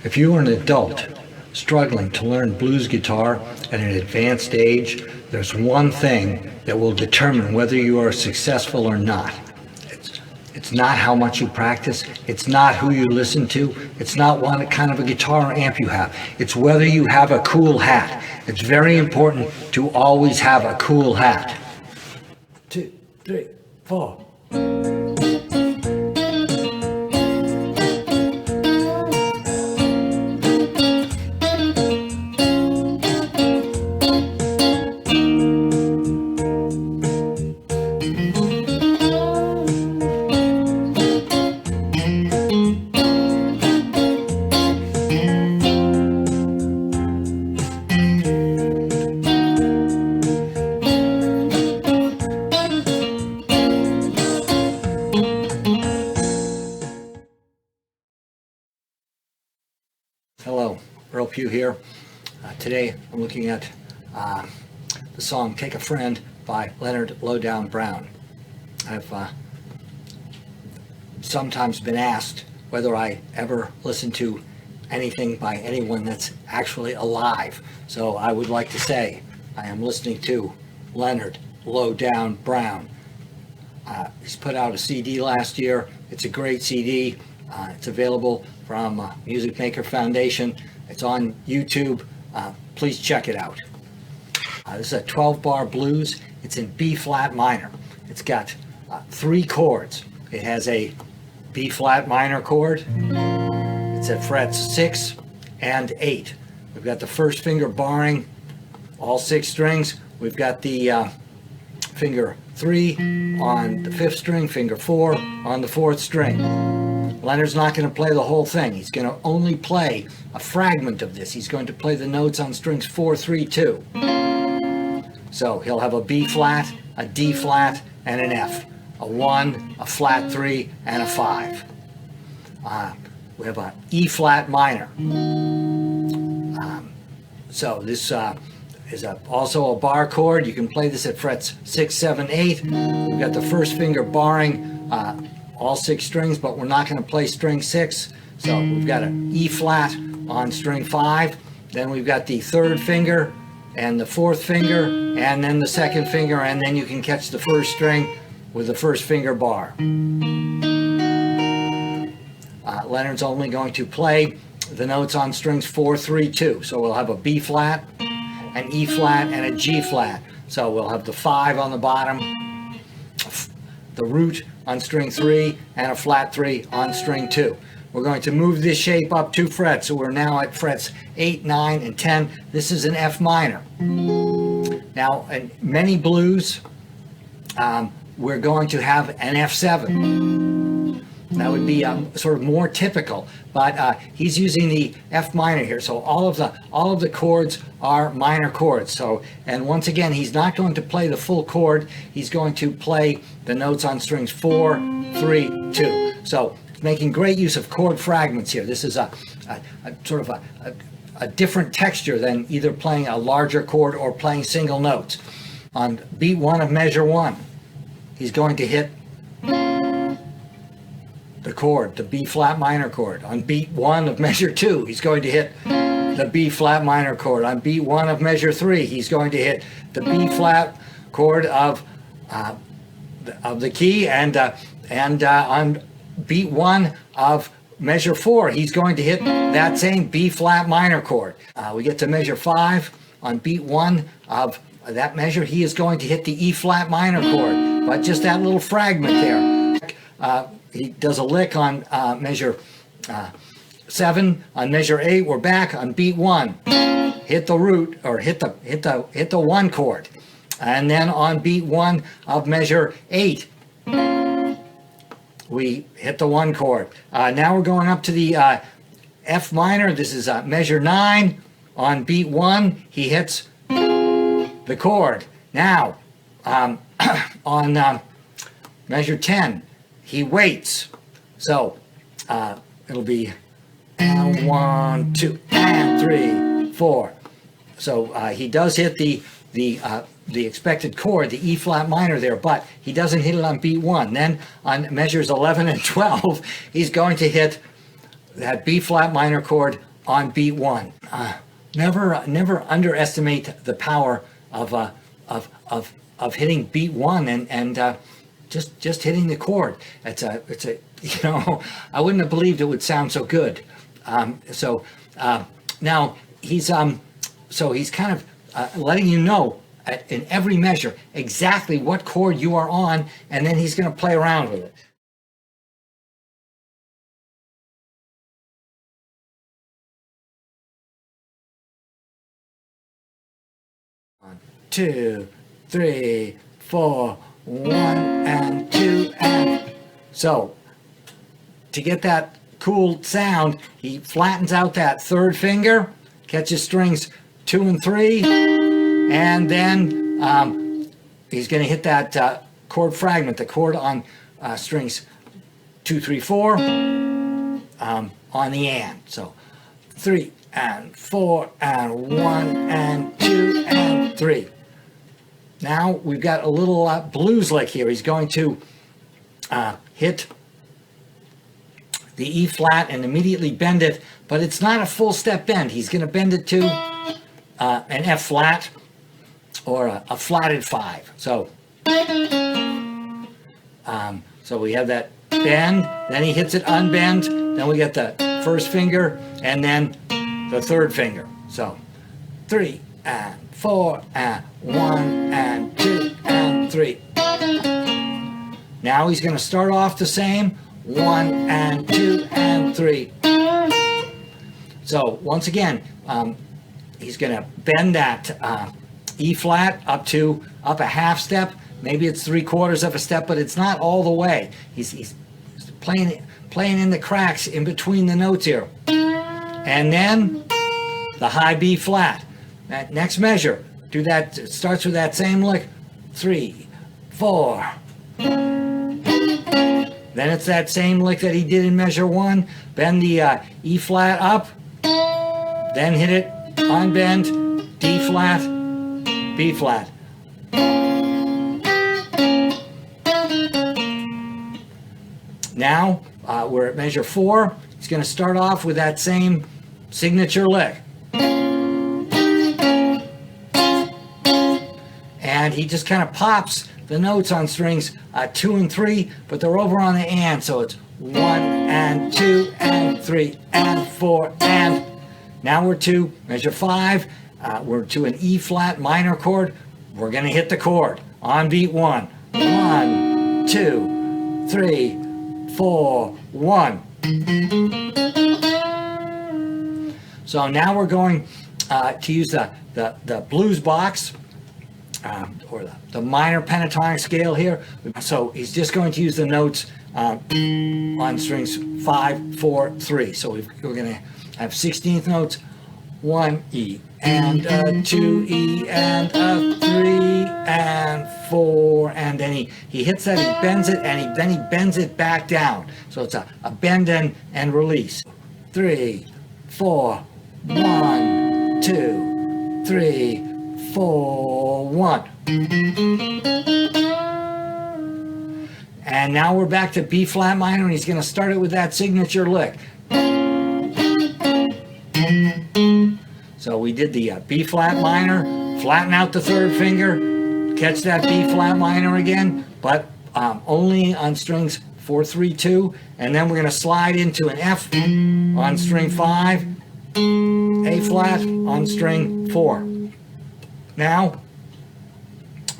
If you are an adult struggling to learn blues guitar at an advanced age, there's one thing that will determine whether you are successful or not. It's not how much you practice, it's not who you listen to, it's not what kind of a guitar or amp you have. It's whether you have a cool hat. It's very important to always have a cool hat. 2, 3, 4. Hello, Earle Pughe here. Today I'm looking at the song Take a Friend by Leonard Lowdown Brown. I've sometimes been asked whether I ever listen to anything by anyone that's actually alive. So I would like to say I am listening to Leonard Lowdown Brown. He's put out a CD last year. It's a great CD. It's available from Music Maker Foundation. It's on YouTube. Please check it out. This is a 12-bar blues. It's in B flat minor. It's got 3 chords. It has a B flat minor chord. It's at frets 6 and 8. We've got the first finger barring all 6 strings. We've got the finger 3 on the 5th string, finger 4 on the 4th string. Leonard's not going to play the whole thing. He's going to only play a fragment of this. He's going to play the notes on strings 4, 3, 2. So he'll have a B flat, a D flat, and an F. A 1, a flat 3, and a 5. We have an E flat minor. So this is also a bar chord. You can play this at frets 6, 7, 8. We've got the first finger barring all 6 strings, but we're not going to play string 6. So we've got an E flat on string 5. Then we've got the 3rd finger and the 4th finger, and then the 2nd finger, and then you can catch the 1st string with the 1st finger bar. Leonard's only going to play the notes on strings 4, 3, 2. So we'll have a B flat, an E flat, and a G flat. So we'll have the 5 on the bottom, the root on string 3, and a flat 3 on string 2. We're going to move this shape up 2 frets, so we're now at frets 8, 9, and 10. This is an F minor. Now, in many blues, we're going to have an F7. That would be sort of more typical, but he's using the F minor here. So all of the chords are minor chords. So, and once again, he's not going to play the full chord. He's going to play the notes on strings 4, 3, 2. So making great use of chord fragments here. This is a sort of a different texture than either playing a larger chord or playing single notes. On beat 1 of measure 1, he's going to hit the chord, the B flat minor chord. On beat 1 of measure 2, he's going to hit the B flat minor chord. On beat 1 of measure 3, he's going to hit the B flat chord of the key, and on beat 1 of measure 4, he's going to hit that same B flat minor chord. We get to measure 5. On beat 1 of that measure, he is going to hit the E flat minor chord, but just that little fragment there. He does a lick on measure 7. On measure 8, we're back on beat 1. Hit the root, or hit the 1 chord, and then on beat 1 of measure 8, we hit the 1 chord. Now we're going up to the F minor. This is measure 9. On beat 1, he hits the chord. Now on measure 10, he waits. So it'll be and 1, 2, and 3, 4. So he does hit the expected chord, the E flat minor there, but he doesn't hit it on beat 1. Then on measures 11 and 12, he's going to hit that B flat minor chord on beat 1. Never underestimate the power of hitting beat 1 and just hitting the chord. It's a I wouldn't have believed it would sound so good. Now he's kind of letting you know in every measure exactly what chord you are on, and then he's going to play around with it. One, 2, 3, 4, 1 and 2 and so to get that cool sound, he flattens out that third finger, catches strings 2 and 3, and then he's going to hit that chord fragment, the chord on strings 2, 3, 4 on the and. So 3 and 4 and 1 and 2 and 3. Now we've got a little blues lick here. He's going to hit the E flat and immediately bend it, but it's not a full step bend. He's going to bend it to an F flat or a flatted 5. So we have that bend, then he hits it unbend, then we get the first finger and then the third finger. So 3 and 4 and 1 and 2 and 3. Now he's going to start off the same, 1 and 2 and 3. So once again, he's going to bend that E flat up a half step. Maybe it's 3/4 of a step, but it's not all the way. He's playing in the cracks in between the notes here. And then the high B flat. That next measure, do that. It starts with that same lick. 3, 4. Then it's that same lick that he did in measure 1. Bend the E flat up. Then hit it unbend, D flat, B flat. Now we're at measure 4. He's going to start off with that same signature lick. And he just kind of pops the notes on strings 2 and 3, but they're over on the and, so it's 1 and 2 and 3 and 4 and. Now we're to measure 5. We're to an E flat minor chord. We're going to hit the chord on beat 1. 1, 2, 3, 4, 1. So now we're going to use the blues box. Or the minor pentatonic scale here. So he's just going to use the notes on strings 5, 4, 3. So we're going to have 16th notes, 1 E and a 2 E and a 3 and 4, and then he hits that, he bends it, and then he bends it back down. So it's a bend and release. 3, 4, 1, 2, 3, 4, 1. And now we're back to B flat minor, and he's going to start it with that signature lick. So we did the B flat minor, flatten out the third finger, catch that B flat minor again, but only on strings 4, 3, 2, and then we're going to slide into an F on string 5, A flat on string 4. Now,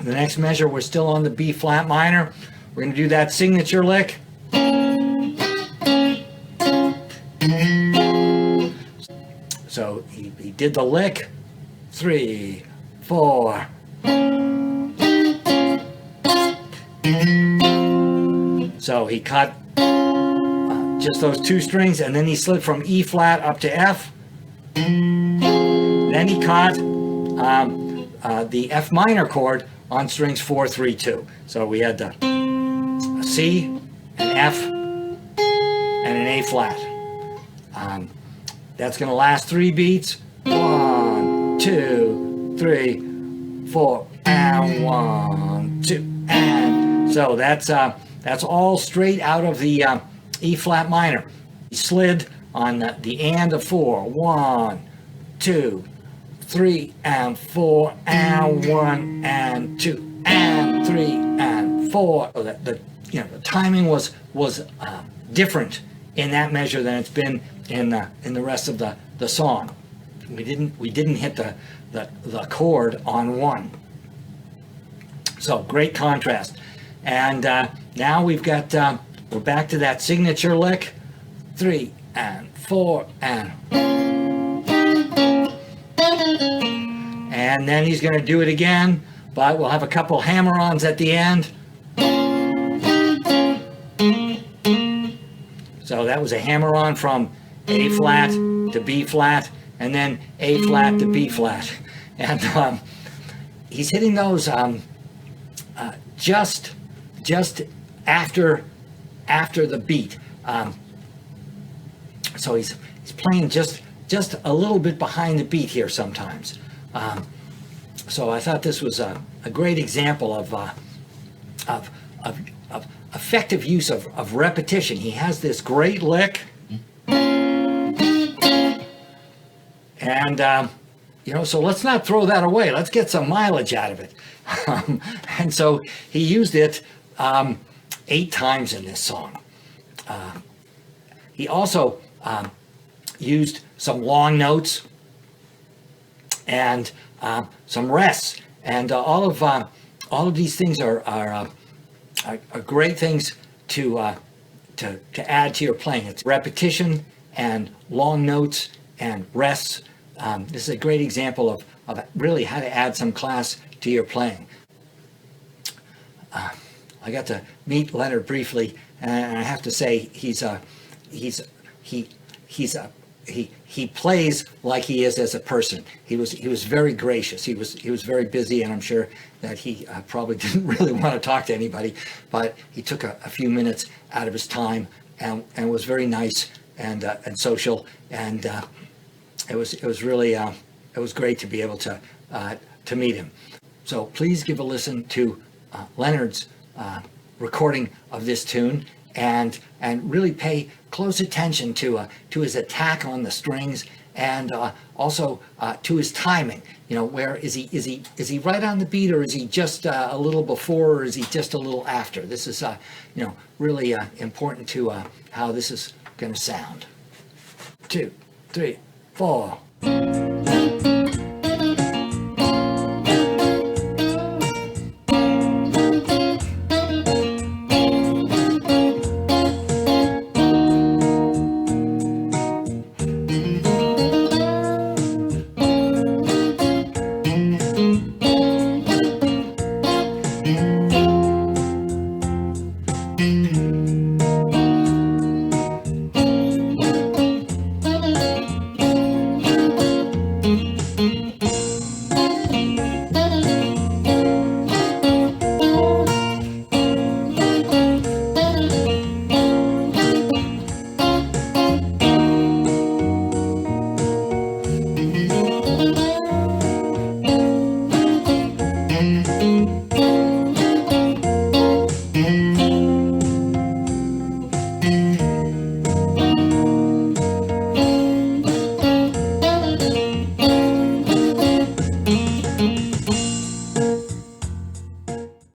the next measure, we're still on the B flat minor. We're going to do that signature lick. So he did the lick. 3, 4. So he cut just those 2 strings, and then he slid from E flat up to F. Then he caught the F minor chord on strings 4, 3, 2. So we had the C, an F, and an A flat. That's going to last 3 beats. 1, 2, 3, 4, and 1, 2, and. So that's all straight out of the E flat minor. He slid on the and of 4. 1, 2, 3, and 4, and 1, and 2, and 3, and 4. So the timing was different in that measure than it's been in the rest of the song. We didn't hit the chord on 1. So great contrast. And now we've got we're back to that signature lick. 3 and 4 and then he's going to do it again, but we'll have a couple hammer-ons at the end. So that was a hammer-on from A flat to B flat, and then A flat to B flat. And he's hitting those just after the beat. So he's playing just a little bit behind the beat here sometimes. So I thought this was a great example of effective use of repetition. He has this great lick, and so let's not throw that away. Let's get some mileage out of it. And so he used it 8 times in this song. He also used some long notes and some rests, and all of these things are great things to add to your playing. It's repetition and long notes and rests. This is a great example of really how to add some class to your playing. I got to meet Leonard briefly, and I have to say he plays like he is as a person. He was very gracious. He was very busy, and I'm sure that he probably didn't really want to talk to anybody, but he took a few minutes out of his time and was very nice and social, and it was really it was great to be able to meet him. So please give a listen to Leonard's recording of this tune, and really pay close attention to his attack on the strings, and also to his timing. Where is he right on the beat, or is he just a little before, or is he just a little after? This is really important to how this is going to sound. 2, 3, 4.